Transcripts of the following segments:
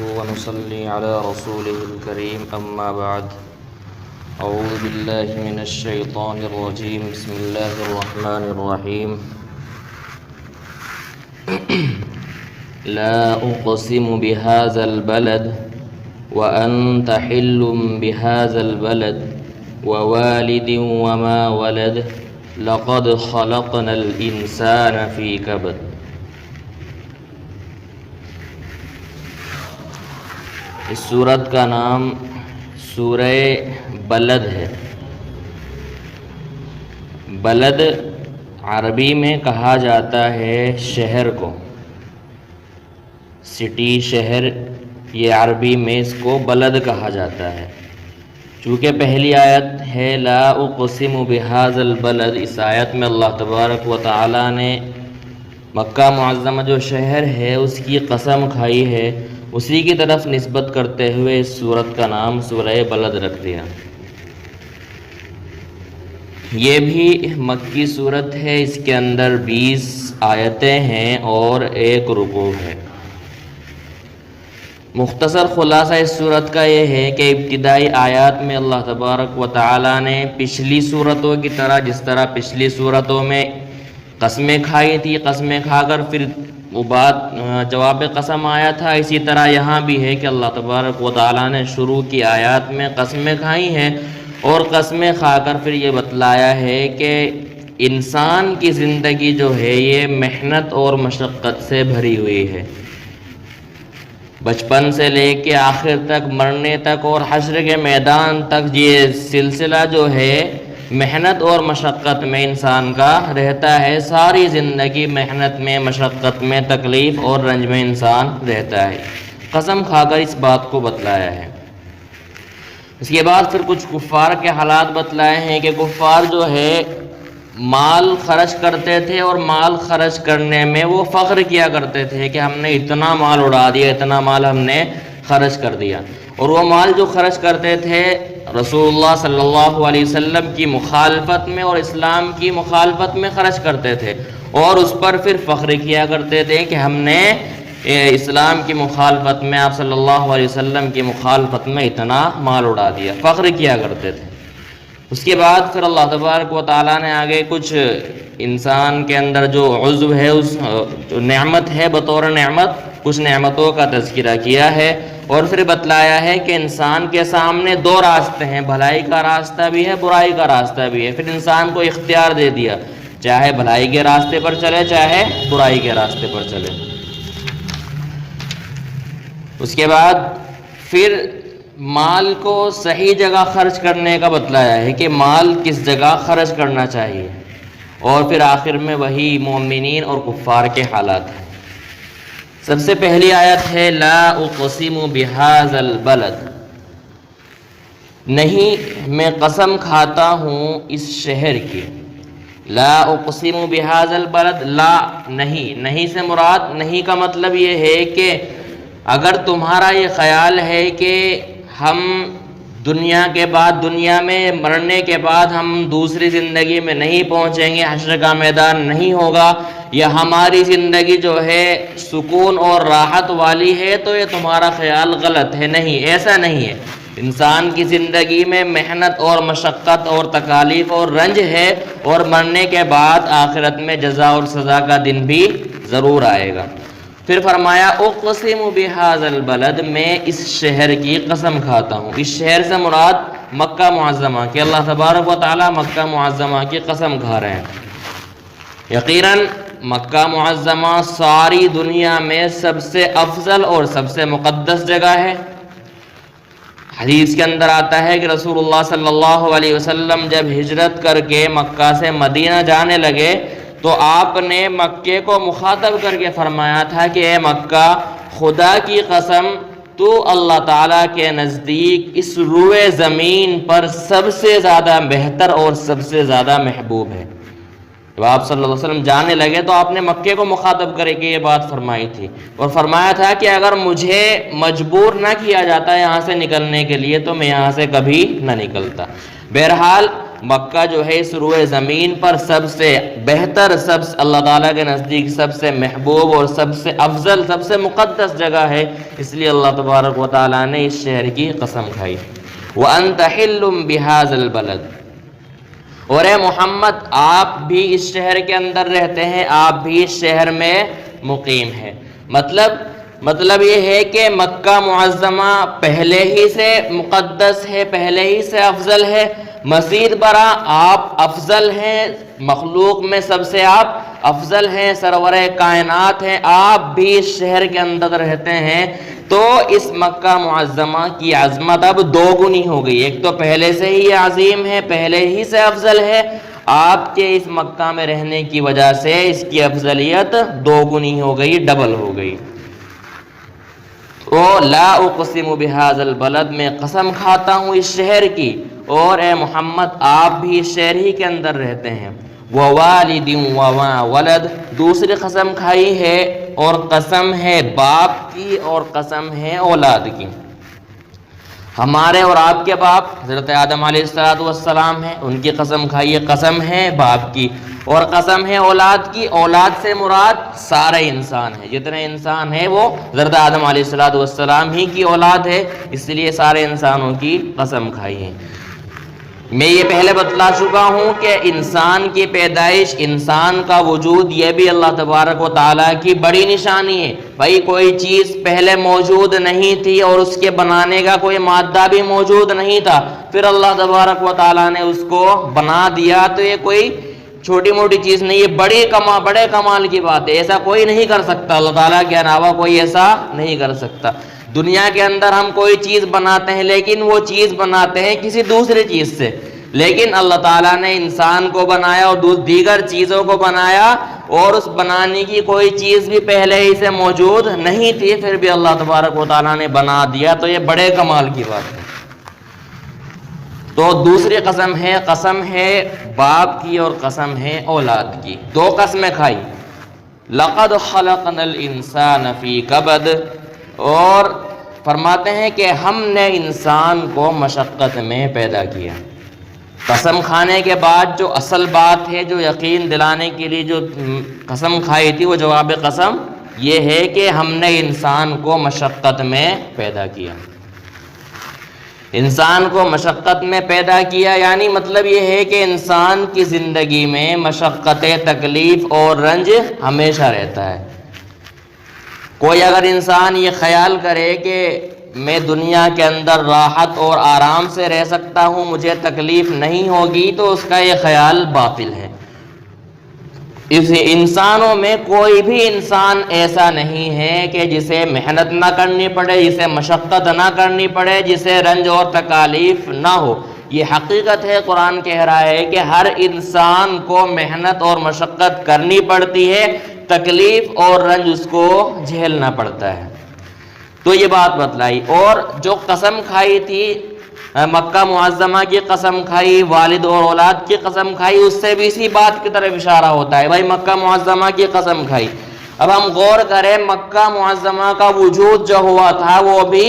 ونصلي على رسوله الكريم أما بعد. أعوذ بالله من الشيطان الرجيم. بسم الله الرحمن الرحيم. لا أقسم بهذا البلد وأنت حل بهذا البلد ووالد وما ولد لقد خلقنا الإنسان في كبد. اس سورت کا نام سورہ بلد ہے. بلد عربی میں کہا جاتا ہے شہر کو، سٹی، شہر، یہ عربی میں اس کو بلد کہا جاتا ہے. چونکہ پہلی آیت ہے لا اقسم بہذا البلد، اس آیت میں اللہ تبارک و تعالی نے مکہ معظمہ جو شہر ہے اس کی قسم کھائی ہے، اسی کی طرف نسبت کرتے ہوئے اس سورت کا نام سورہ بلد رکھ دیا. یہ بھی مکی سورت ہے، اس کے اندر 20 آیتیں ہیں اور 1 رکوع ہے. مختصر خلاصہ اس صورت کا یہ ہے کہ ابتدائی آیات میں اللہ تبارک و تعالی نے پچھلی صورتوں کی طرح، جس طرح پچھلی صورتوں میں قسمیں کھائی تھی، قسمیں کھا کر پھر وہ بات جواب قسم آیا تھا، اسی طرح یہاں بھی ہے کہ اللہ تبارک و تعالی نے شروع کی آیات میں قسمیں کھائی ہیں اور قسمیں کھا کر پھر یہ بتلایا ہے کہ انسان کی زندگی جو ہے یہ محنت اور مشقت سے بھری ہوئی ہے. بچپن سے لے کے آخر تک، مرنے تک اور حشر کے میدان تک یہ سلسلہ جو ہے محنت اور مشقت میں انسان کا رہتا ہے. ساری زندگی محنت میں، مشقت میں، تکلیف اور رنج میں انسان رہتا ہے. قسم کھا کر اس بات کو بتلایا ہے. اس کے بعد پھر کچھ کفار کے حالات بتلائے ہیں کہ کفار جو ہے مال خرچ کرتے تھے اور مال خرچ کرنے میں وہ فخر کیا کرتے تھے کہ ہم نے اتنا مال اڑا دیا، اتنا مال ہم نے خرچ کر دیا. اور وہ مال جو خرچ کرتے تھے رسول اللہ صلی اللہ علیہ وسلم کی مخالفت میں اور اسلام کی مخالفت میں خرچ کرتے تھے اور اس پر پھر فخر کیا کرتے تھے کہ ہم نے اسلام کی مخالفت میں، آپ صلی اللہ علیہ وسلم کی مخالفت میں اتنا مال اڑا دیا، فخر کیا کرتے تھے. اس کے بعد پھر اللہ تبارک و تعالیٰ نے آگے کچھ انسان کے اندر جو عضو ہے، اس جو نعمت ہے بطور نعمت، کچھ نعمتوں کا تذکرہ کیا ہے اور پھر بتلایا ہے کہ انسان کے سامنے 2 راستے ہیں، بھلائی کا راستہ بھی ہے، برائی کا راستہ بھی ہے. پھر انسان کو اختیار دے دیا، چاہے بھلائی کے راستے پر چلے، چاہے برائی کے راستے پر چلے. اس کے بعد پھر مال کو صحیح جگہ خرچ کرنے کا بتلایا ہے کہ مال کس جگہ خرچ کرنا چاہیے. اور پھر آخر میں وہی مومنین اور کفار کے حالات ہیں. سب سے پہلی آیت ہے لا اقسم بہذا البلد، نہیں میں قسم کھاتا ہوں اس شہر کی. لا اقسم بہذا البلد، لا نہیں، نہیں سے مراد، نہیں کا مطلب یہ ہے کہ اگر تمہارا یہ خیال ہے کہ ہم دنیا کے بعد، دنیا میں مرنے کے بعد ہم دوسری زندگی میں نہیں پہنچیں گے، حشر کا میدان نہیں ہوگا، یا ہماری زندگی جو ہے سکون اور راحت والی ہے، تو یہ تمہارا خیال غلط ہے. نہیں، ایسا نہیں ہے. انسان کی زندگی میں محنت اور مشقت اور تکالیف اور رنج ہے اور مرنے کے بعد آخرت میں جزا اور سزا کا دن بھی ضرور آئے گا. پھر فرمایا اقسم بہذا البلد، میں اس شہر کی قسم کھاتا ہوں. اس شہر سے مراد مکہ معظمہ کہ اللہ تبارک و تعالی مکہ معظمہ کی قسم کھا رہے ہیں. یقیناً مکہ معظمہ ساری دنیا میں سب سے افضل اور سب سے مقدس جگہ ہے. حدیث کے اندر آتا ہے کہ رسول اللہ صلی اللہ علیہ وسلم جب ہجرت کر کے مکہ سے مدینہ جانے لگے تو آپ نے مکے کو مخاطب کر کے فرمایا تھا کہ اے مکہ، خدا کی قسم تو اللہ تعالیٰ کے نزدیک اس روئے زمین پر سب سے زیادہ بہتر اور سب سے زیادہ محبوب ہے. جب آپ صلی اللہ علیہ وسلم جانے لگے تو آپ نے مکے کو مخاطب کرے کہ یہ بات فرمائی تھی اور فرمایا تھا کہ اگر مجھے مجبور نہ کیا جاتا یہاں سے نکلنے کے لیے تو میں یہاں سے کبھی نہ نکلتا. بہرحال مکہ جو ہے اس روئے زمین پر سب سے بہتر، اللہ تعالیٰ کے نزدیک سب سے محبوب اور سب سے افضل، سب سے مقدس جگہ ہے، اس لیے اللہ تبارک و تعالیٰ نے اس شہر کی قسم کھائی۔ وَأَنْتَ حِلٌّ بِهَذَا الْبَلَدِ، اور اے محمد آپ بھی اس شہر کے اندر رہتے ہیں، آپ بھی اس شہر میں مقیم ہیں۔ مطلب یہ ہے کہ مکہ معظمہ پہلے ہی سے مقدس ہے، پہلے ہی سے افضل ہے، مزید برآں آپ افضل ہیں، مخلوق میں سب سے آپ افضل ہیں، سرور کائنات ہیں، آپ بھی اس شہر کے اندر رہتے ہیں، تو اس مکہ معظمہ کی عظمت اب دو گنی ہو گئی۔ ایک تو پہلے سے ہی عظیم ہے، پہلے ہی سے افضل ہے، آپ کے اس مکہ میں رہنے کی وجہ سے اس کی افضلیت دو گنی ہو گئی، ڈبل ہو گئی۔ تو لا اقسم بہذا البلد، میں قسم کھاتا ہوں اس شہر کی، اور اے محمد آپ بھی اس شہر ہی کے اندر رہتے ہیں۔ ووالد وما ولد، دوسری قسم کھائی ہے اور قسم ہے باپ کی اور قسم ہے اولاد کی۔ ہمارے اور آپ کے باپ حضرت آدم علیہ السلام ہیں، ان کی قسم کھائی ہے، قسم ہے باپ کی، اور قسم ہے اولاد کی۔ اولاد سے مراد سارے انسان ہیں، جتنے انسان ہیں وہ حضرت آدم علیہ السلام ہی کی اولاد ہے، اس لیے سارے انسانوں کی قسم کھائی ہے۔ میں یہ پہلے بتلا چکا ہوں کہ انسان کی پیدائش، انسان کا وجود، یہ بھی اللہ تبارک و تعالیٰ کی بڑی نشانی ہے۔ بھائی کوئی چیز پہلے موجود نہیں تھی اور اس کے بنانے کا کوئی مادہ بھی موجود نہیں تھا، پھر اللہ تبارک و تعالیٰ نے اس کو بنا دیا، تو یہ کوئی چھوٹی موٹی چیز نہیں ہے، بڑے کمال کی بات ہے۔ ایسا کوئی نہیں کر سکتا، اللہ تعالیٰ کے علاوہ کوئی ایسا نہیں کر سکتا۔ دنیا کے اندر ہم کوئی چیز بناتے ہیں، لیکن وہ چیز بناتے ہیں کسی دوسری چیز سے، لیکن اللہ تعالیٰ نے انسان کو بنایا اور دیگر چیزوں کو بنایا، اور اس بنانے کی کوئی چیز بھی پہلے ہی سے موجود نہیں تھی، پھر بھی اللہ تبارک و تعالیٰ نے بنا دیا، تو یہ بڑے کمال کی بات ہے۔ تو دوسری قسم ہے باپ کی اور قسم ہے اولاد کی، دو قسمیں کھائی۔ لقد خلقنا الانسان فی کبد، اور فرماتے ہیں کہ ہم نے انسان کو مشقت میں پیدا کیا۔ قسم کھانے کے بعد جو اصل بات ہے، جو یقین دلانے کے لیے جو قسم کھائی تھی، وہ جواب قسم یہ ہے کہ ہم نے انسان کو مشقت میں پیدا کیا۔ انسان کو مشقت میں پیدا کیا یعنی مطلب یہ ہے کہ انسان کی زندگی میں مشقت، تکلیف اور رنج ہمیشہ رہتا ہے۔ کوئی اگر انسان یہ خیال کرے کہ میں دنیا کے اندر راحت اور آرام سے رہ سکتا ہوں، مجھے تکلیف نہیں ہوگی، تو اس کا یہ خیال باطل ہے۔ اس انسانوں میں کوئی بھی انسان ایسا نہیں ہے کہ جسے محنت نہ کرنی پڑے، جسے مشقت نہ کرنی پڑے، جسے رنج اور تکالیف نہ ہو۔ یہ حقیقت ہے، قرآن کہہ رہا ہے کہ ہر انسان کو محنت اور مشقت کرنی پڑتی ہے، تکلیف اور رنج اس کو جھیلنا پڑتا ہے۔ تو یہ بات بتلائی، اور جو قسم کھائی تھی، مکہ معظمہ کی قسم کھائی، والد اور اولاد کی قسم کھائی، اس سے بھی اسی بات کی طرف اشارہ ہوتا ہے۔ بھائی مکہ معظمہ کی قسم کھائی، اب ہم غور کریں، مکہ معظمہ کا وجود جو ہوا تھا وہ بھی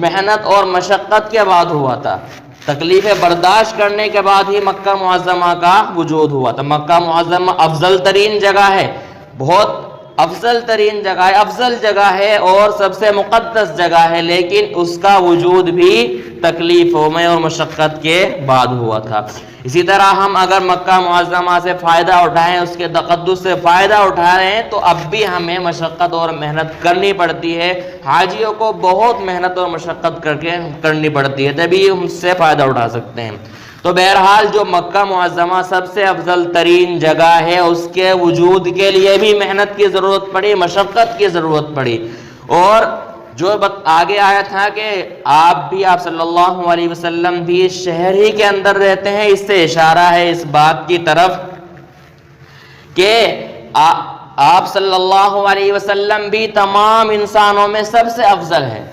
محنت اور مشقت کے بعد ہوا تھا، تکلیفیں برداشت کرنے کے بعد ہی مکہ معظمہ کا وجود ہوا تھا۔ مکہ معظمہ افضل ترین جگہ ہے، بہت افضل ترین جگہ ہے، افضل جگہ ہے اور سب سے مقدس جگہ ہے، لیکن اس کا وجود بھی تکلیفوں میں اور مشقت کے بعد ہوا تھا۔ اسی طرح ہم اگر مکہ معظمہ سے فائدہ اٹھائیں، اس کے تقدس سے فائدہ اٹھا رہے ہیں، تو اب بھی ہمیں مشقت اور محنت کرنی پڑتی ہے۔ حاجیوں کو بہت محنت اور مشقت کرنی پڑتی ہے، تبھی ہم اس سے فائدہ اٹھا سکتے ہیں۔ تو بہرحال جو مکہ معظمہ سب سے افضل ترین جگہ ہے، اس کے وجود کے لیے بھی محنت کی ضرورت پڑی، مشقت کی ضرورت پڑی، اور جو آگے آیا تھا کہ آپ صلی اللہ علیہ وسلم بھی اس شہر ہی کے اندر رہتے ہیں، اس سے اشارہ ہے اس بات کی طرف کہ آپ صلی اللہ علیہ وسلم بھی تمام انسانوں میں سب سے افضل ہے۔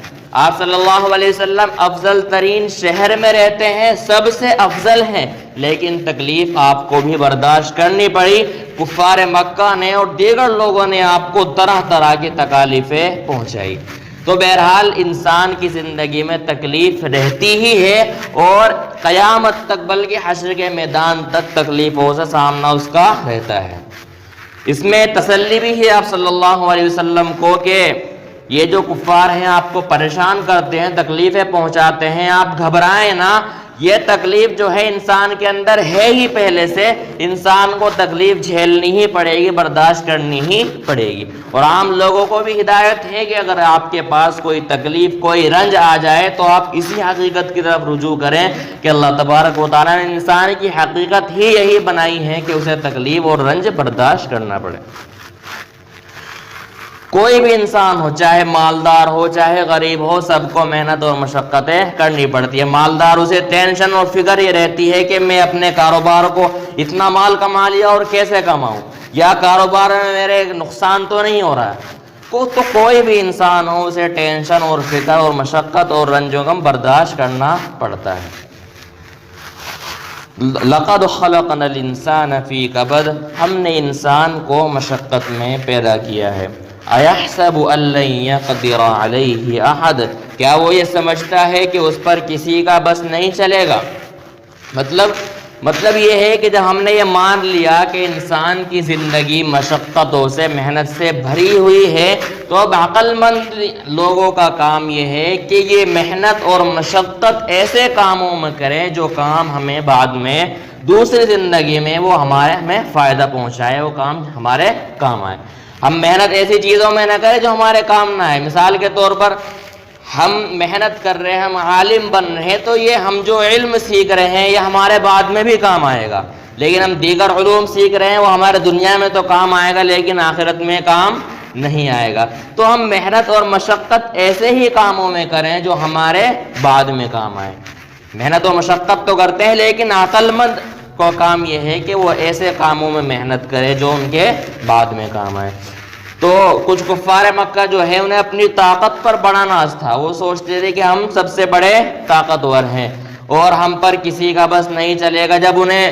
آپ صلی اللہ علیہ وسلم افضل ترین شہر میں رہتے ہیں، سب سے افضل ہیں، لیکن تکلیف آپ کو بھی برداشت کرنی پڑی۔ کفار مکہ نے اور دیگر لوگوں نے آپ کو طرح طرح کی تکالیفیں پہنچائی۔ تو بہرحال انسان کی زندگی میں تکلیف رہتی ہی ہے، اور قیامت تک بلکہ حشر کے میدان تک تکلیفوں سے سامنا اس کا رہتا ہے۔ اس میں تسلی بھی ہے آپ صلی اللہ علیہ وسلم کو کہ یہ جو کفار ہیں آپ کو پریشان کرتے ہیں، تکلیفیں پہنچاتے ہیں، آپ گھبرائیں نہ، یہ تکلیف جو ہے انسان کے اندر ہے ہی پہلے سے، انسان کو تکلیف جھیلنی ہی پڑے گی، برداشت کرنی ہی پڑے گی۔ اور عام لوگوں کو بھی ہدایت ہے کہ اگر آپ کے پاس کوئی تکلیف، کوئی رنج آ جائے تو آپ اسی حقیقت کی طرف رجوع کریں کہ اللہ تبارک و تعالیٰ نے انسان کی حقیقت ہی یہی بنائی ہے کہ اسے تکلیف اور رنج برداشت کرنا پڑے۔ کوئی بھی انسان ہو، چاہے مالدار ہو چاہے غریب ہو، سب کو محنت اور مشقتیں کرنی پڑتی ہے۔ مالدار اسے ٹینشن اور فکر یہ رہتی ہے کہ میں اپنے کاروبار کو اتنا مال کما لیا اور کیسے کماؤں، یا کاروبار میں میرے نقصان تو نہیں ہو رہا ہے۔ تو کوئی بھی انسان ہو اسے ٹینشن اور فکر اور مشقت اور رنج و غم برداشت کرنا پڑتا ہے۔ لَقَدْ خَلَقْنَا الْإِنسَانَ فِي كَبَدٍ، ہم نے انسان کو مشقت میں پیدا کیا ہے۔ أَيَحْسَبُ أَن لَّن يَقْدِرَ عَلَيْهِ أَحَدٌ، کیا وہ یہ سمجھتا ہے کہ اس پر کسی کا بس نہیں چلے گا؟ مطلب یہ ہے کہ جب ہم نے یہ مان لیا کہ انسان کی زندگی مشقتوں سے، محنت سے بھری ہوئی ہے، تو اب عقل مند لوگوں کا کام یہ ہے کہ یہ محنت اور مشقت ایسے کاموں میں کریں جو کام ہمیں بعد میں دوسری زندگی میں وہ ہمیں فائدہ پہنچائے، وہ کام ہمارے کام آئے۔ ہم محنت ایسی چیزوں میں نہ کریں جو ہمارے کام نہ آئے۔ مثال کے طور پر ہم محنت کر رہے ہیں، ہم عالم بن رہے ہیں، تو یہ ہم جو علم سیکھ رہے ہیں یہ ہمارے بعد میں بھی کام آئے گا۔ لیکن ہم دیگر علوم سیکھ رہے ہیں، وہ ہمارے دنیا میں تو کام آئے گا لیکن آخرت میں کام نہیں آئے گا۔ تو ہم محنت اور مشقت ایسے ہی کاموں میں کریں جو ہمارے بعد میں کام آئے۔ محنت و مشقت تو کرتے ہیں لیکن عقل مند کو کام یہ ہے کہ وہ ایسے کاموں میں محنت کرے جو ان کے بعد میں کام آئے۔ تو کچھ کفار مکہ جو ہے انہیں اپنی طاقت پر بڑا ناز تھا، وہ سوچتے تھے کہ ہم سب سے بڑے طاقتور ہیں اور ہم پر کسی کا بس نہیں چلے گا۔ جب انہیں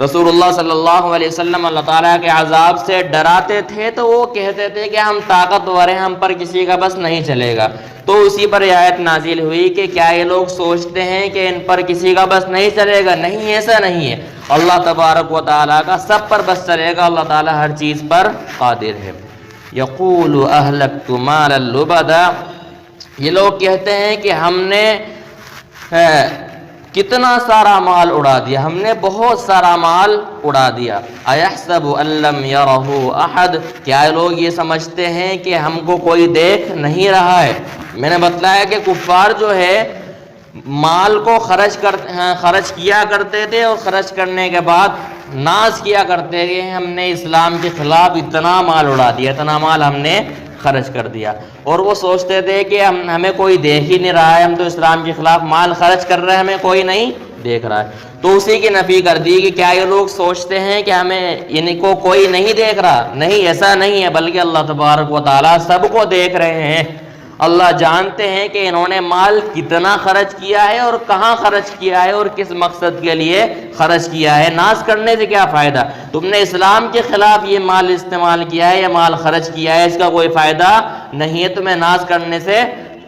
رسول اللہ صلی اللہ علیہ وسلم اللہ تعالیٰ کے عذاب سے ڈراتے تھے تو وہ کہتے تھے کہ ہم طاقتور ہیں، ہم پر کسی کا بس نہیں چلے گا۔ تو اسی پر یہ آیت نازل ہوئی کہ کیا یہ لوگ سوچتے ہیں کہ ان پر کسی کا بس نہیں چلے گا؟ نہیں، ایسا نہیں ہے۔ اللہ تبارک و تعالیٰ کا سب پر بس چلے گا، اللہ تعالیٰ ہر چیز پر قادر ہے۔ یقول اہلکت مالا لبدا، یہ لوگ کہتے ہیں کہ ہم نے کتنا سارا مال اڑا دیا، ہم نے بہت سارا مال اڑا دیا۔ ایحسب ان لم یرہ احد، کیا لوگ یہ سمجھتے ہیں کہ ہم کو کوئی دیکھ نہیں رہا ہے؟ میں نے بتلایا کہ کفار جو ہے مال کو خرچ کیا کرتے تھے اور خرچ کرنے کے بعد ناز کیا کرتے تھے، ہم نے اسلام کے خلاف اتنا مال اڑا دیا، اتنا مال ہم نے خرچ کر دیا۔ اور وہ سوچتے تھے کہ ہمیں کوئی دیکھ ہی نہیں رہا ہے، ہم تو اسلام کے خلاف مال خرچ کر رہے ہیں، ہمیں کوئی نہیں دیکھ رہا ہے۔ تو اسی کی نفی کر دی کہ کیا یہ لوگ سوچتے ہیں کہ ہمیں ان کو کوئی نہیں دیکھ رہا؟ نہیں، ایسا نہیں ہے، بلکہ اللہ تبارک و تعالیٰ سب کو دیکھ رہے ہیں۔ اللہ جانتے ہیں کہ انہوں نے مال کتنا خرچ کیا ہے اور کہاں خرچ کیا ہے اور کس مقصد کے لیے خرچ کیا ہے۔ ناز کرنے سے کیا فائدہ؟ تم نے اسلام کے خلاف یہ مال استعمال کیا ہے، یہ مال خرچ کیا ہے، اس کا کوئی فائدہ نہیں ہے۔ تمہیں ناز کرنے سے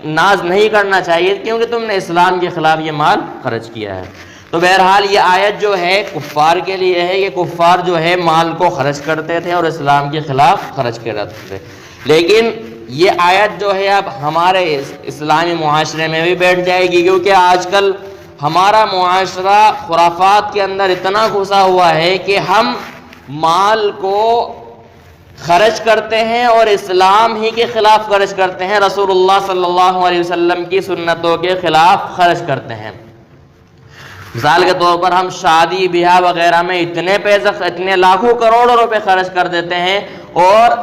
ناز نہیں کرنا چاہیے کیونکہ تم نے اسلام کے خلاف یہ مال خرچ کیا ہے۔ تو بہرحال یہ آیت جو ہے کفار کے لیے ہے، یہ کفار جو ہے مال کو خرچ کرتے تھے اور اسلام کے خلاف خرچ کرتے تھے۔ لیکن یہ آیت جو ہے اب ہمارے اسلامی معاشرے میں بھی بیٹھ جائے گی، کیونکہ آج کل ہمارا معاشرہ خرافات کے اندر اتنا گھسا ہوا ہے کہ ہم مال کو خرچ کرتے ہیں اور اسلام ہی کے خلاف خرچ کرتے ہیں، رسول اللہ صلی اللہ علیہ وسلم کی سنتوں کے خلاف خرچ کرتے ہیں۔ مثال کے طور پر ہم شادی بیاہ وغیرہ میں اتنے پیسے، اتنے لاکھوں کروڑوں روپے خرچ کر دیتے ہیں، اور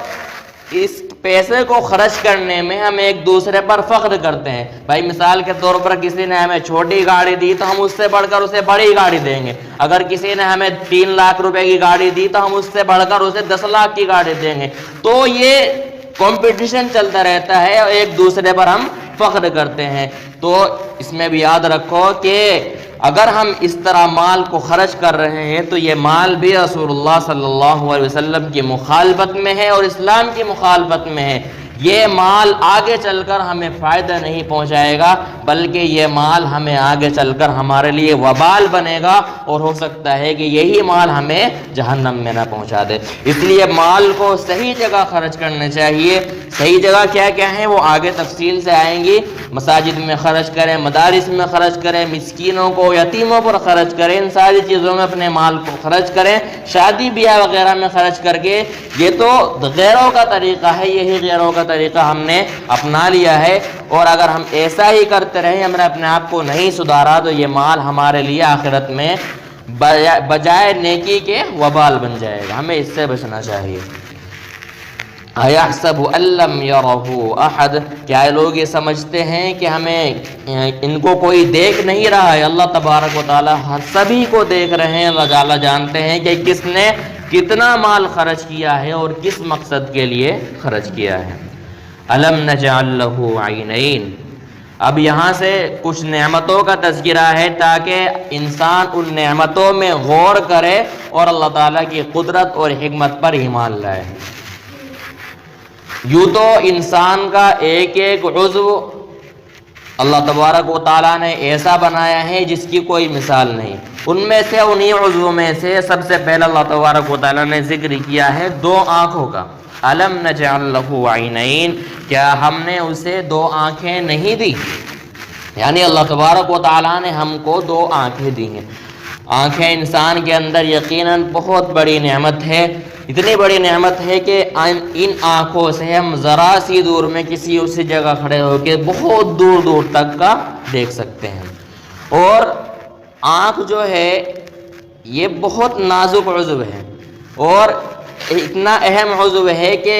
اس پیسے کو خرچ کرنے میں ہم ایک دوسرے پر فخر کرتے ہیں۔ بھائی مثال کے طور پر کسی نے ہمیں چھوٹی گاڑی دی تو ہم اس سے بڑھ کر اسے بڑی گاڑی دیں گے، اگر کسی نے ہمیں 3 لاکھ روپے کی گاڑی دی تو ہم اس سے بڑھ کر اسے 10 لاکھ کی گاڑی دیں گے۔ تو یہ کمپٹیشن چلتا رہتا ہے اور ایک دوسرے پر ہم فخر کرتے ہیں۔ تو اس میں بھی یاد رکھو کہ اگر ہم اس طرح مال کو خرچ کر رہے ہیں تو یہ مال بھی رسول اللہ صلی اللہ علیہ وسلم کی مخالفت میں ہے اور اسلام کی مخالفت میں ہے۔ یہ مال آگے چل کر ہمیں فائدہ نہیں پہنچائے گا، بلکہ یہ مال ہمیں آگے چل کر ہمارے لیے وبال بنے گا، اور ہو سکتا ہے کہ یہی مال ہمیں جہنم میں نہ پہنچا دے۔ اس لیے مال کو صحیح جگہ خرچ کرنا چاہیے۔ صحیح جگہ کیا کیا ہیں وہ آگے تفصیل سے آئیں گی۔ مساجد میں خرچ کریں، مدارس میں خرچ کریں، مسکینوں کو، یتیموں پر خرچ کریں، ان ساری چیزوں میں اپنے مال کو خرچ کریں۔ شادی بیاہ وغیرہ میں خرچ کر کے، یہ تو غیروں کا طریقہ ہے، یہی غیروں کا طریقہ ہم نے اپنا لیا ہے، اور اگر ہم ایسا ہی کرتے رہے، ہم نے اپنے آپ کو نہیں سدھارا، تو یہ مال ہمارے لیے آخرت میں بجائے نیکی کے وبال بن جائے گا۔ ہمیں اس سے بچنا چاہیے۔ اَيَحْسَبُ أَن لَّمْ يَرَهُ أَحَدٌ، کیا لوگ یہ سمجھتے ہیں کہ ہمیں ان کو کوئی دیکھ نہیں رہا ہے؟ اللہ تبارک و تعالیٰ ہر سبھی کو دیکھ رہے ہیں۔ اللہ تعالیٰ جانتے ہیں کہ کس نے کتنا مال خرچ کیا ہے اور کس مقصد کے لیے خرچ کیا ہے۔ أَلَمْ نَجْعَل لَّهُ عَيْنَيْنِ، اب یہاں سے کچھ نعمتوں کا تذکرہ ہے تاکہ انسان ان نعمتوں میں غور کرے اور اللہ تعالیٰ کی قدرت اور حکمت پر ایمان لائے۔ یوں تو انسان کا ایک ایک عضو اللہ تبارک و تعالیٰ نے ایسا بنایا ہے جس کی کوئی مثال نہیں۔ ان میں سے انہی عضو میں سے سب سے پہلے اللہ تبارک و تعالیٰ نے ذکر کیا ہے دو آنکھوں کا۔ أَلَمْ نَجْعَل لَّهُ عَيْنَيْنِ، کیا ہم نے اسے دو آنکھیں نہیں دی؟ یعنی اللہ تبارک و تعالیٰ نے ہم کو دو آنکھیں دی ہیں۔ آنکھیں انسان کے اندر یقیناً بہت بڑی نعمت ہے، اتنی بڑی نعمت ہے کہ ان آنکھوں سے ہم ذرا سی دور میں کسی اسی جگہ کھڑے ہو کے بہت دور دور تک کا دیکھ سکتے ہیں۔ اور آنکھ جو ہے یہ بہت نازک عضو ہے، اور اتنا اہم عضو ہے کہ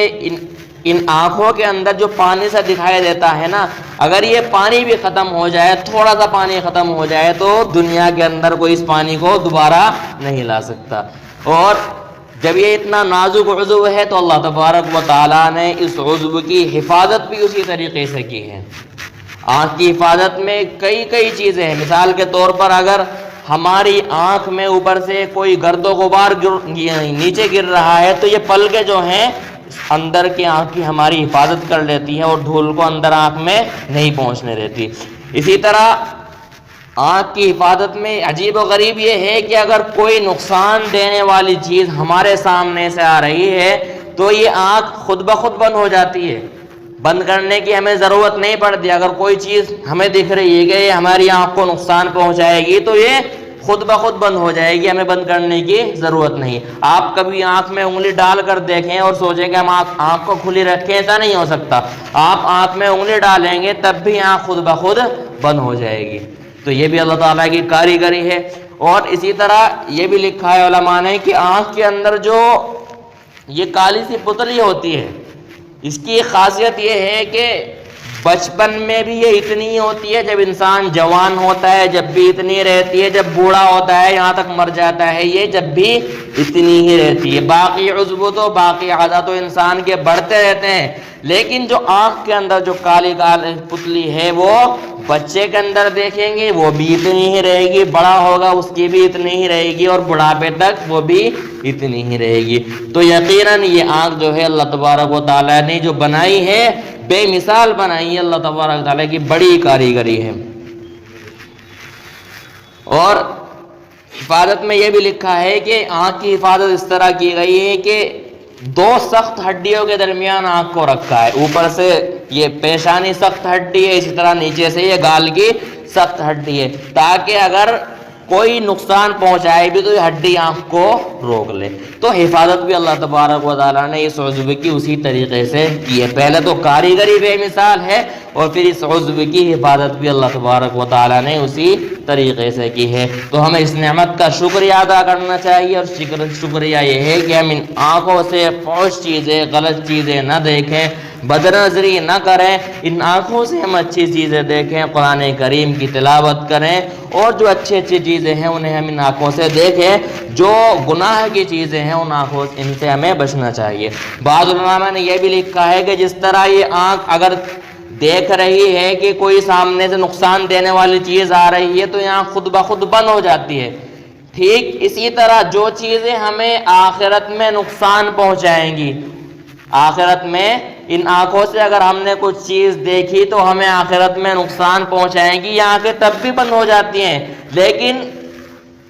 ان آنکھوں کے اندر جو پانی سا دکھائی دیتا ہے نا، اگر یہ پانی بھی ختم ہو جائے، تھوڑا سا پانی ختم ہو جائے، تو دنیا کے اندر کوئی اس پانی کو دوبارہ نہیں لا سکتا۔ اور جب یہ اتنا نازک عضو ہے تو اللہ تبارک و تعالیٰ نے اس عضو کی حفاظت بھی اسی طریقے سے کی ہے۔ آنکھ کی حفاظت میں کئی چیزیں ہیں۔ مثال کے طور پر اگر ہماری آنکھ میں اوپر سے کوئی گرد و غبار نیچے گر رہا ہے تو یہ پلکیں جو ہیں اندر کی آنکھ کی ہماری حفاظت کر لیتی ہیں اور دھول کو اندر آنکھ میں نہیں پہنچنے دیتی۔ اسی طرح آنکھ کی حفاظت میں عجیب و غریب یہ ہے کہ اگر کوئی نقصان دینے والی چیز ہمارے سامنے سے آ رہی ہے تو یہ آنکھ خود بخود بند ہو جاتی ہے، بند کرنے کی ہمیں ضرورت نہیں پڑتی۔ اگر کوئی چیز ہمیں دکھ رہی ہے کہ یہ ہماری آنکھ کو نقصان پہنچائے گی تو یہ خود بخود بند ہو جائے گی، ہمیں بند کرنے کی ضرورت نہیں۔ آپ کبھی آنکھ میں انگلی ڈال کر دیکھیں اور سوچیں کہ ہم آنکھ کو کھلی رکھیں، ایسا نہیں ہو سکتا۔ آپ آنکھ میں انگلی ڈالیں گے تب بھی آنکھ خود بخود بند ہو جائے گی۔ تو یہ بھی اللہ تعالیٰ کی کاریگری ہے۔ اور اسی طرح یہ بھی لکھا ہے علماء نے کہ آنکھ کے اندر جو یہ کالی سی پتلی ہوتی ہے، اس کی خاصیت یہ ہے کہ بچپن میں بھی یہ اتنی ہی ہوتی ہے، جب انسان جوان ہوتا ہے جب بھی اتنی رہتی ہے، جب بوڑھا ہوتا ہے یہاں تک مر جاتا ہے یہ جب بھی اتنی ہی رہتی ہے۔ باقی عضو تو باقی اعضاء تو انسان کے بڑھتے رہتے ہیں، لیکن جو آنکھ کے اندر جو کالی کالی پتلی ہے وہ بچے کے اندر دیکھیں گے وہ بھی اتنی ہی رہے گی، بڑا ہوگا اس کی بھی اتنی ہی رہے گی، اور بڑھاپے تک وہ بھی اتنی ہی رہے گی۔ تو یقیناً یہ آنکھ جو ہے اللہ تبارک و تعالیٰ نے جو بنائی ہے بے مثال بنائی ہے، اللہ تبارک و تعالیٰ کی بڑی کاریگری ہے۔ اور حفاظت میں یہ بھی لکھا ہے کہ آنکھ کی حفاظت اس طرح کی گئی ہے کہ دو سخت ہڈیوں کے درمیان آنکھ کو رکھا ہے۔ اوپر سے یہ پیشانی سخت ہڈی ہے، اسی طرح نیچے سے یہ گال کی سخت ہڈی ہے، تاکہ اگر کوئی نقصان پہنچائے بھی تو یہ ہڈی آنکھ کو روک لے۔ تو حفاظت بھی اللہ تبارک و تعالیٰ نے اس عضو کی اسی طریقے سے کی ہے۔ پہلے تو کاریگری بے مثال ہے، اور پھر اس عضو کی حفاظت بھی اللہ تبارک و تعالیٰ نے اسی طریقے سے کی ہے۔ تو ہمیں اس نعمت کا شکریہ ادا کرنا چاہیے، اور شکریہ یہ ہے کہ ہم ان آنکھوں سے فحش چیزیں، غلط چیزیں نہ دیکھیں، بد نظری نہ کریں، ان آنکھوں سے ہم اچھی چیزیں دیکھیں، قرآن کریم کی تلاوت کریں، اور جو اچھی چیزیں ہیں انہیں ہم ان آنکھوں سے دیکھیں، جو گناہ کی چیزیں ہیں ان سے ہمیں بچنا چاہیے۔ بعض علماء نے یہ بھی لکھا ہے کہ جس طرح یہ آنکھ اگر دیکھ رہی ہے کہ کوئی سامنے سے نقصان دینے والی چیز آ رہی ہے تو یہ آنکھ خود بخود بند ہو جاتی ہے، ٹھیک اسی طرح جو چیزیں ہمیں آخرت میں نقصان پہنچائیں گی آخرت میں ان آنکھوں سے اگر ہم نے کچھ چیز دیکھی تو ہمیں آخرت میں نقصان پہنچائیں گی، یہ آنکھیں تب بھی بند ہو جاتی ہیں، لیکن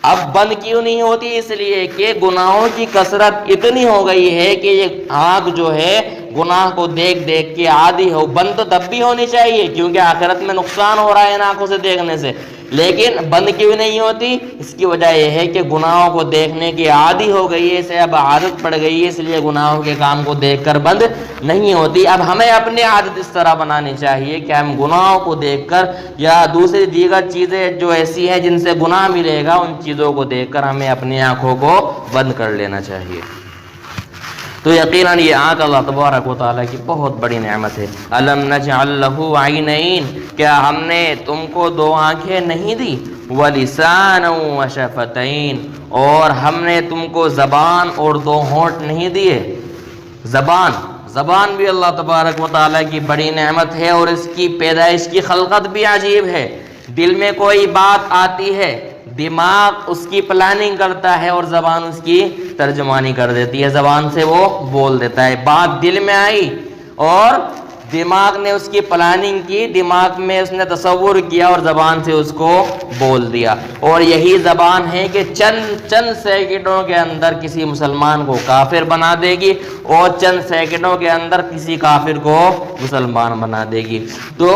اب بند کیوں نہیں ہوتی؟ اس لیے کہ گناہوں کی کثرت اتنی ہو گئی ہے کہ یہ آنکھ جو ہے گناہ کو دیکھ دیکھ کے عادی ہو۔ بند تو تب بھی ہونی چاہیے کیونکہ آخرت میں نقصان ہو رہا ہے ان آنکھوں سے دیکھنے سے، لیکن بند کیوں نہیں ہوتی؟ اس کی وجہ یہ ہے کہ گناہوں کو دیکھنے کی عادی ہو گئی ہے، اسے اب عادت پڑ گئی ہے، اس لیے گناہوں کے کام کو دیکھ کر بند نہیں ہوتی۔ اب ہمیں اپنی عادت اس طرح بنانی چاہیے کہ ہم گناہوں کو دیکھ کر یا دوسری دیگر چیزیں جو ایسی ہیں جن سے گناہ ملے گا ان چیزوں کو دیکھ کر ہمیں اپنی آنکھوں کو بند کر لینا چاہیے۔ تو یقیناً یہ آنکھ اللہ تبارک و تعالیٰ کی بہت بڑی نعمت ہے۔ الم نجعل لہ عینین، کیا ہم نے تم کو دو آنکھیں نہیں دی؟ ولسانا وشفتین، اور ہم نے تم کو زبان اور دو ہونٹ نہیں دیے؟ زبان بھی اللہ تبارک و تعالیٰ کی بڑی نعمت ہے، اور اس کی پیدائش کی خلقت بھی عجیب ہے۔ دل میں کوئی بات آتی ہے، دماغ اس کی پلاننگ کرتا ہے اور زبان اس کی ترجمانی کر دیتی ہے، زبان سے وہ بول دیتا ہے۔ بات دل میں آئی اور دماغ نے اس کی پلاننگ کی، دماغ میں اس نے تصور کیا اور زبان سے اس کو بول دیا۔ اور یہی زبان ہے کہ چند سیکنڈوں کے اندر کسی مسلمان کو کافر بنا دے گی اور چند سیکنڈوں کے اندر کسی کافر کو مسلمان بنا دے گی۔ تو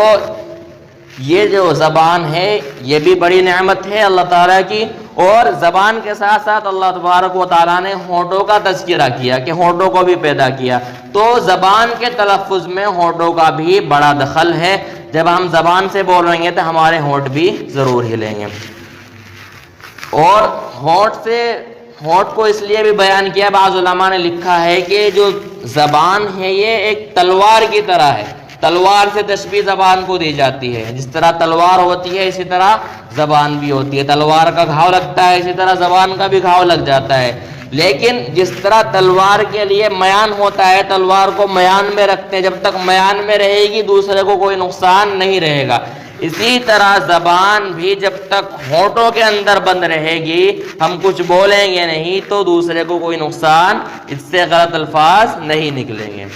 یہ جو زبان ہے یہ بھی بڑی نعمت ہے اللہ تعالیٰ کی، اور زبان کے ساتھ ساتھ اللہ تبارک و تعالیٰ نے ہونٹوں کا تذکرہ کیا کہ ہونٹوں کو بھی پیدا کیا، تو زبان کے تلفظ میں ہونٹوں کا بھی بڑا دخل ہے۔ جب ہم زبان سے بولیں گے تو ہمارے ہونٹ بھی ضرور ہلیں گے، اور ہونٹ کو اس لیے بھی بیان کیا، بعض علماء نے لکھا ہے کہ جو زبان ہے یہ ایک تلوار کی طرح ہے، تلوار سے تشبیہ زبان کو دی جاتی ہے۔ جس طرح تلوار ہوتی ہے اسی طرح زبان بھی ہوتی ہے، تلوار کا گھاؤ لگتا ہے اسی طرح زبان کا بھی گھاؤ لگ جاتا ہے، لیکن جس طرح تلوار کے لیے میان ہوتا ہے، تلوار کو میان میں رکھتے ہیں، جب تک میان میں رہے گی دوسرے کو کوئی نقصان نہیں رہے گا، اسی طرح زبان بھی جب تک ہونٹوں کے اندر بند رہے گی، ہم کچھ بولیں گے نہیں تو دوسرے کو کوئی نقصان، اس سے غلط الفاظ نہیں نکلیں گے۔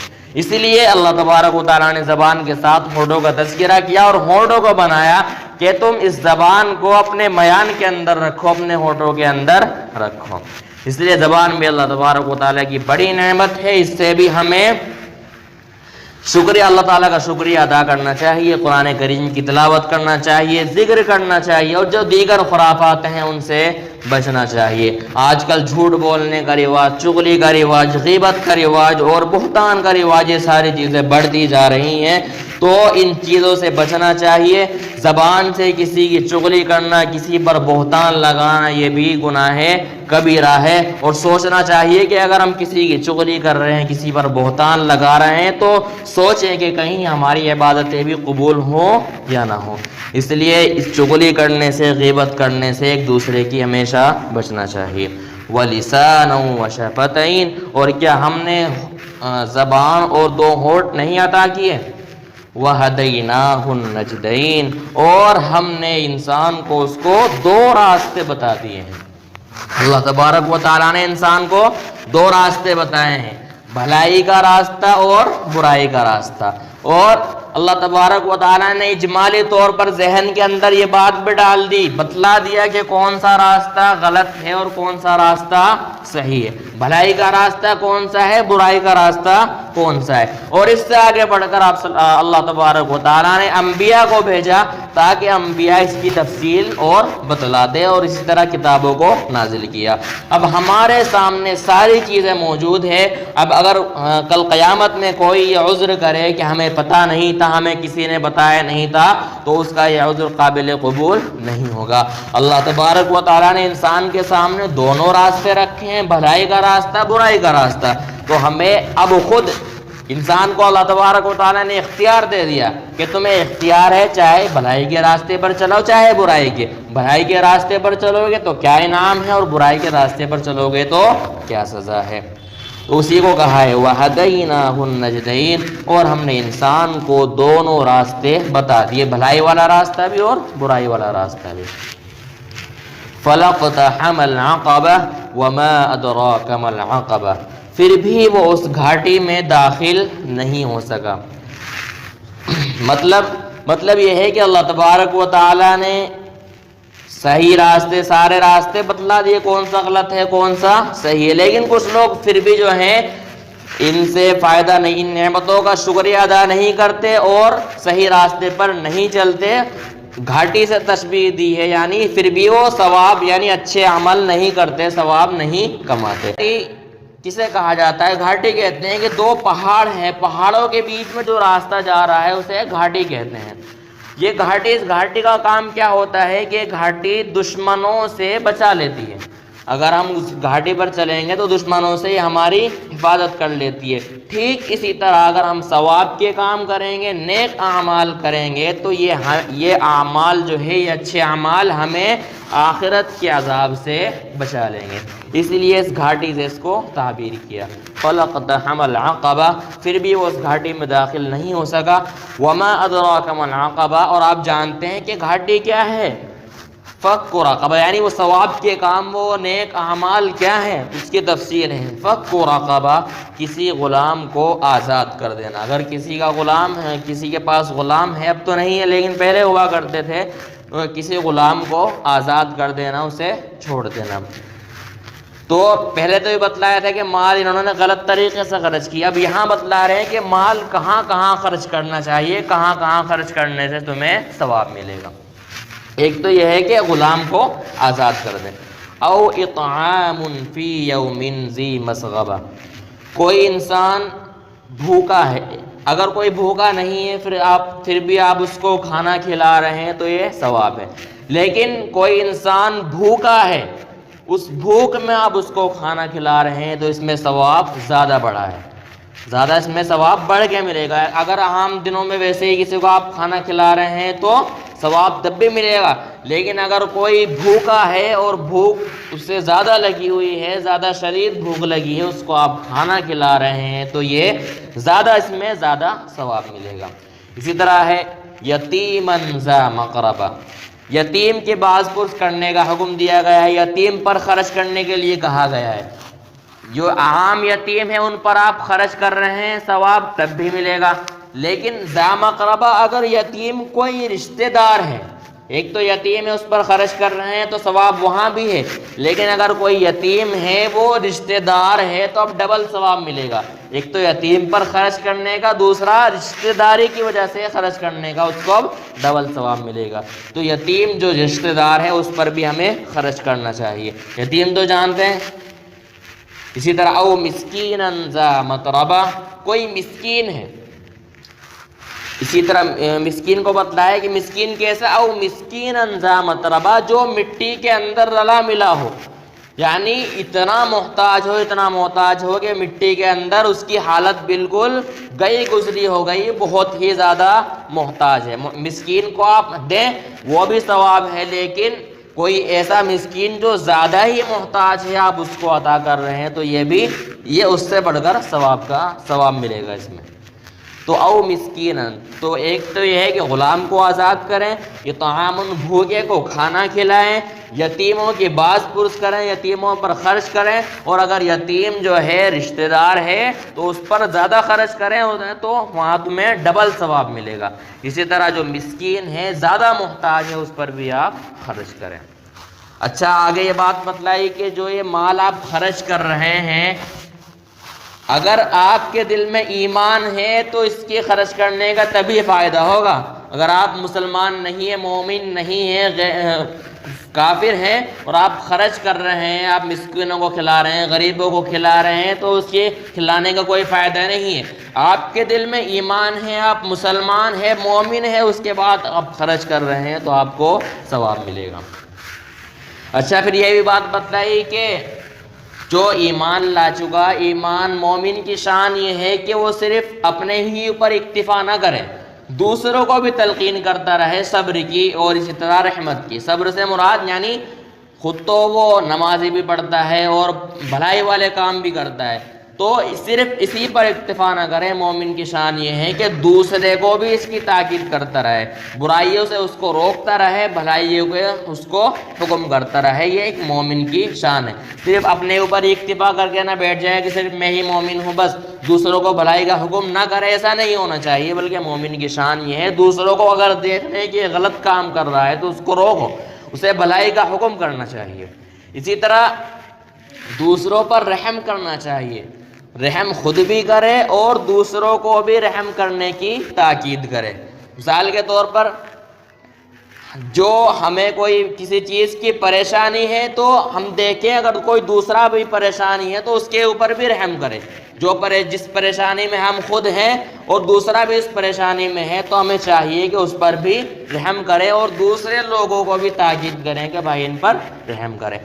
اسی لیے اللہ تبارک و تعالیٰ نے زبان کے ساتھ ہونٹوں کا تذکرہ کیا اور ہونٹوں کو بنایا کہ تم اس زبان کو اپنے میان کے اندر رکھو، اپنے ہونٹوں کے اندر رکھو۔ اس لیے زبان بھی اللہ تبارک و تعالیٰ کی بڑی نعمت ہے، اس سے بھی ہمیں شکریہ، اللہ تعالیٰ کا شکریہ ادا کرنا چاہیے، قرآن کریم کی تلاوت کرنا چاہیے، ذکر کرنا چاہیے، اور جو دیگر خرافات ہیں ان سے بچنا چاہیے۔ آج کل جھوٹ بولنے کا رواج، چغلی کا رواج، غیبت کا رواج اور بہتان کا رواج، یہ ساری چیزیں بڑھتی جا رہی ہیں، تو ان چیزوں سے بچنا چاہیے۔ زبان سے کسی کی چغلی کرنا، کسی پر بہتان لگانا، یہ بھی گناہ کبیرہ ہے، اور سوچنا چاہیے کہ اگر ہم کسی کی چغلی کر رہے ہیں، کسی پر بہتان لگا رہے ہیں، تو سوچیں کہ کہیں ہماری عبادتیں بھی قبول ہوں یا نہ ہوں۔ اس لیے اس چغلی کرنے سے، غیبت کرنے سے ایک دوسرے کی ہمیشہ بچنا چاہیے۔ وَلِسَانًا وَشَفَتَيْن، اور کیا ہم نے زبان اور دو ہونٹ نہیں عطا کیے؟ وَهَدَيْنَاهُ النَّجْدَيْن، اور ہم نے انسان کو اس کو دو راستے بتا دیے ہیں۔ اللہ تبارک و تعالیٰ نے انسان کو دو راستے بتائے ہیں، بھلائی کا راستہ اور برائی کا راستہ، اور اللہ تبارک و تعالیٰ نے اجمالی طور پر ذہن کے اندر یہ بات بھی ڈال دی، بتلا دیا کہ کون سا راستہ غلط ہے اور کون سا راستہ صحیح ہے، بھلائی کا راستہ کون سا ہے، برائی کا راستہ کون سا ہے۔ اور اس سے آگے بڑھ کر اللہ تبارک و تعالیٰ نے انبیاء کو بھیجا تاکہ انبیاء اس کی تفصیل اور بتلا دے، اور اسی طرح کتابوں کو نازل کیا۔ اب ہمارے سامنے ساری چیزیں موجود ہے، اب اگر کل قیامت میں کوئی یہ عذر کرے کہ ہمیں پتہ نہیں تھا، ہمیں کسی نے بتایا نہیں تھا، تو اس کا یہ عذر قابل قبول نہیں ہوگا۔ اللہ تبارک و تعالیٰ نے انسان کے سامنے دونوں راستے رکھے ہیں، بھلائی کا راستہ، برائی کا راستہ، تو ہمیں اب خود انسان کو اللہ تبارک و تعالیٰ نے اختیار دے دیا کہ تمہیں اختیار ہے، چاہے بھلائی کے راستے پر چلو چاہے برائی کے، بھلائی کے راستے پر چلو گے تو کیا انعام ہے، اور برائی کے راستے پر چلو گے تو کیا سزا ہے۔ تو اسی کو کہا ہے وَهَدَيْنَاهُ النَّجْدَيْن، اور ہم نے انسان کو دونوں راستے بتا دیے، بھلائی والا راستہ بھی اور برائی والا راستہ بھی۔ فَلَقْتَحَمَ الْعَقَبَةَ وَمَا أَدْرَاكَ مَا الْعَقَبَةُ، پھر بھی وہ اس گھاٹی میں داخل نہیں ہو سکا۔ مطلب یہ ہے کہ اللہ تبارک و تعالیٰ نے صحیح راستے، سارے راستے بتلا دیے، کون سا غلط ہے کون سا صحیح ہے، لیکن کچھ لوگ پھر بھی جو ہیں ان سے فائدہ نہیں، ان نعمتوں کا شکریہ ادا نہیں کرتے اور صحیح راستے پر نہیں چلتے۔ گھاٹی سے تشبیہ دی ہے، یعنی پھر بھی وہ ثواب یعنی اچھے عمل نہیں کرتے، ثواب نہیں کماتے۔ کسے کہا جاتا ہے؟ گھاٹی کہتے ہیں کہ دو پہاڑ ہیں، پہاڑوں کے بیچ میں جو راستہ جا رہا ہے اسے گھاٹی کہتے ہیں۔ یہ گھاٹی، اس گھاٹی کا کام کیا ہوتا ہے کہ گھاٹی دشمنوں سے بچا لیتی ہے۔ اگر ہم اس گھاٹی پر چلیں گے تو دشمنوں سے یہ ہماری حفاظت کر لیتی ہے۔ ٹھیک اسی طرح اگر ہم ثواب کے کام کریں گے، نیک اعمال کریں گے تو یہ اعمال جو ہے، یہ اچھے اعمال ہمیں آخرت کے عذاب سے بچا لیں گے۔ اس لیے اس گھاٹی سے اس کو تعبیر کیا۔ فَلَقْتَحَمَ الْعَقَبَةَ، پھر بھی وہ اس گھاٹی میں داخل نہیں ہو سکا۔ وَمَا أَدْرَاكَ مَا الْعَقَبَةُ، اور آپ جانتے ہیں کہ گھاٹی کیا ہے؟ فَكُّ رَقَبَةٍ، یعنی وہ ثواب کے کام، وہ نیک اعمال کیا ہیں، اس کی تفسیر ہے۔ فَكُّ رَقَبَةٍ، کسی غلام کو آزاد کر دینا۔ اگر کسی کا غلام ہے، کسی کے پاس غلام ہے، اب تو نہیں ہے لیکن پہلے ہوا کرتے تھے، کسی غلام کو آزاد کر دینا، اسے چھوڑ دینا۔ تو پہلے تو یہ بتلایا تھا کہ مال انہوں نے غلط طریقے سے خرچ کیا، اب یہاں بتلا رہے ہیں کہ مال کہاں کہاں خرچ کرنا چاہیے، کہاں کہاں خرچ کرنے سے تمہیں ثواب ملے گا۔ ایک تو یہ ہے کہ غلام کو آزاد کر دیں۔ او اطعام فی یوم ذی مسغبہ، کوئی انسان بھوکا ہے، اگر کوئی بھوکا نہیں ہے پھر بھی آپ اس کو کھانا کھلا رہے ہیں تو یہ ثواب ہے، لیکن کوئی انسان بھوکا ہے، اس بھوک میں آپ اس کو کھانا کھلا رہے ہیں تو اس میں ثواب زیادہ بڑھا ہے، زیادہ اس میں ثواب بڑھ کے ملے گا۔ اگر عام دنوں میں ویسے ہی کسی کو آپ کھانا کھلا رہے ہیں تو ثواب تب بھی ملے گا، لیکن اگر کوئی بھوکا ہے اور بھوک اس سے زیادہ لگی ہوئی ہے، زیادہ شدید بھوک لگی ہے، اس کو آپ کھانا کھلا رہے ہیں تو یہ زیادہ، اس میں زیادہ ثواب ملے گا۔ اسی طرح ہے یتیما ذا مقربہ، یتیم کے باز پرس کرنے کا حکم دیا گیا ہے، یتیم پر خرچ کرنے کے لیے کہا گیا ہے۔ جو عام یتیم ہیں ان پر آپ خرچ کر رہے ہیں، ثواب تب بھی ملے گا، لیکن ذا مقربہ اگر یتیم کوئی رشتہ دار ہے، ایک تو یتیم ہے اس پر خرچ کر رہے ہیں تو ثواب وہاں بھی ہے، لیکن اگر کوئی یتیم ہے وہ رشتہ دار ہے تو اب ڈبل ثواب ملے گا۔ ایک تو یتیم پر خرچ کرنے کا، دوسرا رشتہ داری کی وجہ سے خرچ کرنے کا، اس کو اب ڈبل ثواب ملے گا۔ تو یتیم جو رشتہ دار ہے اس پر بھی ہمیں خرچ کرنا چاہیے، یتیم تو جانتے ہیں۔ اسی طرح او مسکینا ذا متربہ، کوئی مسکین ہے، اسی طرح مسکین کو بتلایا کہ مسکین کیسا، او مسکینا ذا متربہ، جو مٹی کے اندر رلا ملا ہو، یعنی اتنا محتاج ہو کہ مٹی کے اندر اس کی حالت بالکل گئی گزری ہو گئی، بہت ہی زیادہ محتاج ہے۔ مسکین کو آپ دیں وہ بھی ثواب ہے، لیکن کوئی ایسا مسکین جو زیادہ ہی محتاج ہے آپ اس کو عطا کر رہے ہیں تو یہ اس سے بڑھ کر ثواب ملے گا اس میں۔ تو او مسکینا، تو ایک تو یہ ہے کہ غلام کو آزاد کریں، اطعام بھوکے کو کھانا کھلائیں، یتیموں کی باز پرس کریں، یتیموں پر خرچ کریں، اور اگر یتیم جو ہے رشتہ دار ہے تو اس پر زیادہ خرچ کریں تو وہاں تمہیں ڈبل ثواب ملے گا۔ اسی طرح جو مسکین ہے، زیادہ محتاج ہے، اس پر بھی آپ خرچ کریں۔ اچھا، آگے یہ بات بتلائی کہ جو یہ مال آپ خرچ کر رہے ہیں، اگر آپ کے دل میں ایمان ہے تو اس کے خرچ کرنے کا تبھی فائدہ ہوگا۔ اگر آپ مسلمان نہیں ہیں، مومن نہیں ہیں، کافر ہیں، اور آپ خرچ کر رہے ہیں، آپ مسکینوں کو کھلا رہے ہیں، غریبوں کو کھلا رہے ہیں، تو اس کے کھلانے کا کوئی فائدہ نہیں ہے۔ آپ کے دل میں ایمان ہے، آپ مسلمان ہیں، مومن ہیں، اس کے بعد آپ خرچ کر رہے ہیں تو آپ کو ثواب ملے گا۔ اچھا، پھر یہ بھی بات بتلائی کہ جو ایمان لا چکا، ایمان مومن کی شان یہ ہے کہ وہ صرف اپنے ہی اوپر اکتفا نہ کرے، دوسروں کو بھی تلقین کرتا رہے صبر کی اور اسی طرح رحمت کی۔ صبر سے مراد یعنی خود تو وہ نمازی بھی پڑھتا ہے اور بھلائی والے کام بھی کرتا ہے، تو صرف اسی پر اکتفا نہ کریں. مومن کی شان یہ ہے کہ دوسرے کو بھی اس کی تاکید کرتا رہے، برائیوں سے اس کو روکتا رہے، بھلائیوں کو اس کو حکم کرتا رہے. یہ ایک مومن کی شان ہے. صرف اپنے اوپر ہی اکتفا کر کے نہ بیٹھ جائے کہ صرف میں ہی مومن ہوں، بس دوسروں کو بھلائی کا حکم نہ کرے، ایسا نہیں ہونا چاہیے. بلکہ مومن کی شان یہ ہے دوسروں کو اگر دیکھ لے کہ یہ غلط کام کر رہا ہے تو اس کو روکو، اسے بھلائی کا حکم کرنا چاہیے. اسی طرح دوسروں پر رحم کرنا چاہیے، رحم خود بھی کرے اور دوسروں کو بھی رحم کرنے کی تاکید کرے. مثال کے طور پر جو ہمیں کوئی کسی چیز کی پریشانی ہے تو ہم دیکھیں اگر کوئی دوسرا بھی پریشانی ہے تو اس کے اوپر بھی رحم کرے. جس پریشانی میں ہم خود ہیں اور دوسرا بھی اس پریشانی میں ہے تو ہمیں چاہیے کہ اس پر بھی رحم کرے اور دوسرے لوگوں کو بھی تاکید کریں کہ بھائی ان پر رحم کریں.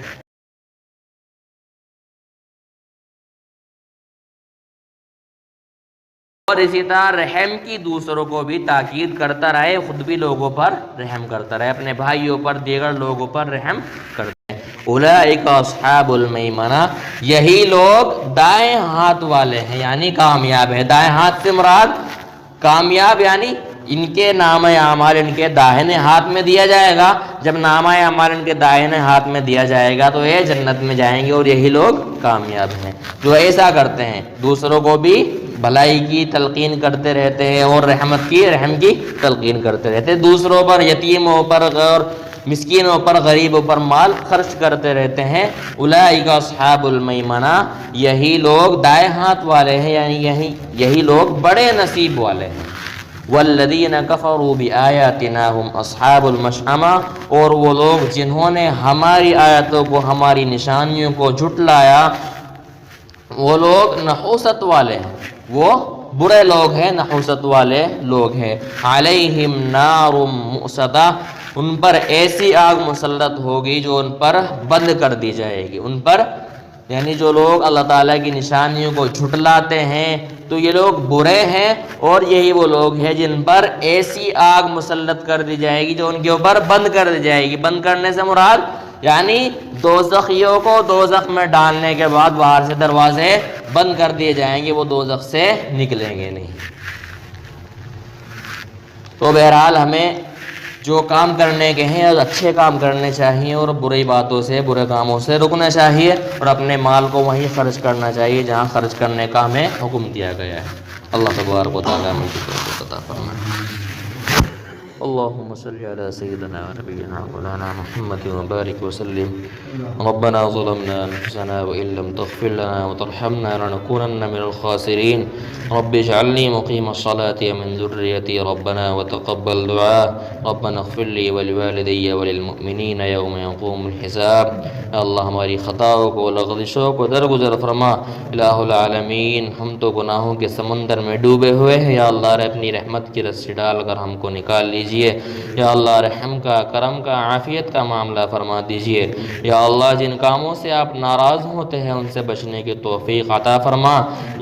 اور اسی طرح رحم کی دوسروں کو بھی تاکید کرتا رہے، خود بھی لوگوں پر رحم کرتا رہے، اپنے بھائیوں پر، دیگر لوگوں پر رحم کرتا رہے. اولئک اصحاب المیمنہ، یہی لوگ دائیں ہاتھ والے ہیں، یعنی کامیاب ہیں. دائیں ہاتھ سے مراد کامیاب یعنی ان کے نامہ اعمال ان کے داہنے ہاتھ میں دیا جائے گا. جب نامہ اعمال ان کے داہنے ہاتھ میں دیا جائے گا تو یہ جنت میں جائیں گے، اور یہی لوگ کامیاب ہیں جو ایسا کرتے ہیں، دوسروں کو بھی بھلائی کی تلقین کرتے رہتے ہیں اور رحم کی تلقین کرتے رہتے ہیں، دوسروں پر، یتیموں پر اور مسکینوں پر، غریبوں پر مال خرچ کرتے رہتے ہیں. اولئک اصحاب المیمنہ، یہی لوگ دائیں ہاتھ والے ہیں، یعنی یہی لوگ بڑے نصیب والے ہیں. والذین کفروا بآیاتنا هم اصحاب المشأمہ، اور وہ لوگ جنہوں نے ہماری آیتوں کو، ہماری نشانیوں کو جھٹلایا، وہ لوگ نحوست والے ہیں، وہ برے لوگ ہیں، نحوست والے لوگ ہیں. علیہم نار مؤصدہ، ان پر ایسی آگ مسلط ہوگی جو ان پر بند کر دی جائے گی. ان پر یعنی جو لوگ اللہ تعالیٰ کی نشانیوں کو جھٹلاتے ہیں تو یہ لوگ برے ہیں، اور یہی وہ لوگ ہیں جن پر ایسی آگ مسلط کر دی جائے گی جو ان کے اوپر بند کر دی جائے گی. بند کرنے سے مراد یعنی دوزخیوں کو دوزخ میں ڈالنے کے بعد باہر سے دروازے بند کر دیے جائیں گے، وہ دوزخ سے نکلیں گے نہیں. تو بہرحال ہمیں جو کام کرنے کے ہیں اچھے کام کرنے چاہیے اور بری باتوں سے، برے کاموں سے رکنا چاہیے، اور اپنے مال کو وہیں خرچ کرنا چاہیے جہاں خرچ کرنے کا ہمیں حکم دیا گیا ہے. اللہ تبارک و تعالیٰ ہمیں توفیق عطا فرمائے. اللهم صل على سيدنا ونبينا مولانا محمد وبارك وسلم. ربنا ظلمنا أنفسنا وإن لم تغفر لنا وترحمنا لنكونن من الخاسرين. رب اجعلني مقيم الصلاة ومن ذريتي ربنا وتقبل دعاء. ربنا اغفر لي ولوالدي وللمؤمنين يوم يقوم الحساب. اللہ ہماری خطاؤں کو، لغزشوں کو درگزر فرما. الہ العالمین، ہم تو گناہوں کے سمندر میں ڈوبے ہوئے ہیں، یا اللہ اپنی رحمت کی رسی ڈال کر ہم کو نکال لیجیے. یا اللہ رحم کا، کرم کا، عافیت کا معاملہ فرما دیجیے. یا اللہ جن کاموں سے آپ ناراض ہوتے ہیں ان سے بچنے کی توفیق عطا فرما.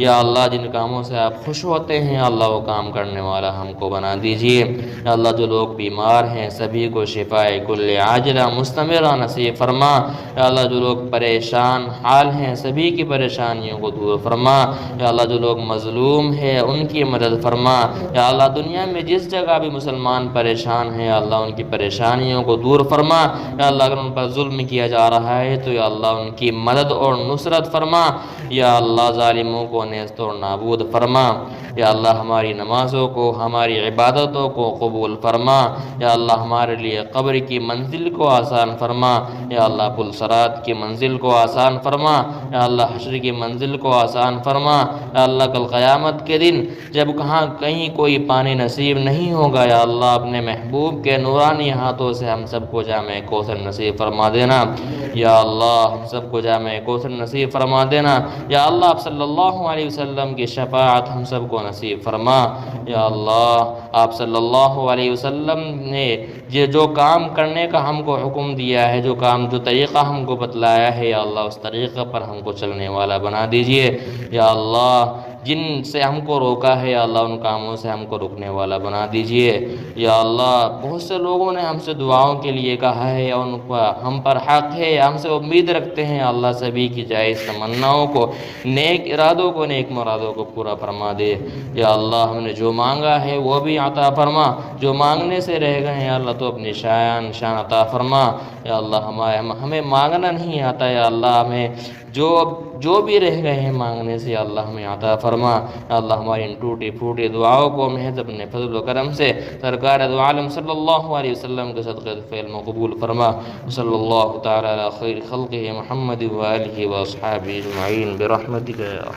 یا اللہ جن کاموں سے آپ خوش ہوتے ہیں اللہ وہ کام کرنے والا ہم کو بنا دیجیے. یا اللہ جو لوگ بیمار ہیں سبھی کو شفاء کل عاجلہ مستمرہ نصیب فرما. یا اللہ جو لوگ پریشان حال ہیں سبھی کی پریشانیوں کو دور فرما. یا اللہ جو لوگ مظلوم ہیں ان کی مدد فرما. یا اللہ دنیا میں جس جگہ بھی مسلمان پریشان ہیں اللہ ان کی پریشانیوں کو دور فرما. یا اللہ اگر ان پر ظلم کیا جا رہا ہے تو یا اللہ ان کی مدد اور نصرت فرما. یا اللہ ظالموں کو نیست اور نابود فرما. یا اللہ ہماری نمازوں کو، ہماری عبادتوں کو قبول فرما. یا اللہ ہمارے لیے قبر کی منزل کو آسان فرما. یا اللہ پل صراط کی منزل کو آسان فرما. یا اللہ حشر کی منزل کو آسان فرما. یا اللہ کل قیامت کے دن جب کہیں کوئی پانی نصیب نہیں ہوگا یا اللہ اپنے محبوب کے نورانی ہاتھوں سے ہم سب کو جامع کوثر نصیب فرما دینا. یا اللہ ہم سب کو جامع کوثر نصیب فرما دینا. یا اللہ آپ صلی اللہ علیہ وسلم کی شفاعت ہم سب کو نصیب فرما. یا اللہ آپ صلی اللہ علیہ وسلم نے یہ جو کام کرنے کا ہم کو حکم دیا ہے، جو طریقہ ہم کو بتلایا ہے، یا اللہ اس طریقہ پر ہم کو چلنے والا بنا دیجیے. یا اللہ جن سے ہم کو روکا ہے یا اللہ ان کاموں سے ہم کو رکنے والا بنا دیجئے۔ یا اللہ بہت سے لوگوں نے ہم سے دعاؤں کے لیے کہا ہے، یا ان کا ہم پر حق ہے یا ہم سے امید رکھتے ہیں، یا اللہ سبھی کی جائز تمناؤں کو، نیک ارادوں کو، نیک مرادوں کو پورا فرما دے۔ یا اللہ ہم نے جو مانگا ہے وہ بھی عطا فرما، جو مانگنے سے رہ گئے ہیں یا اللہ تو اپنی شان عطا فرما۔ یا اللہ ہمیں مانگنا نہیں آتا، یا اللہ ہمیں جو بھی رہ گئے ہیں مانگنے سے یا اللہ ہمیں عطا فرما۔ یا اللہ ہماری ان ٹوٹی پھوٹی دعاؤں کو محض اپنے فضل و کرم سے سرکار دو عالم صلی اللہ علیہ وسلم کے صدقے فعل میں قبول فرما۔ صلی اللہ تعالی علی خیر خلقہ محمد و آلہ و اصحابہ اجمعین برحمتک یا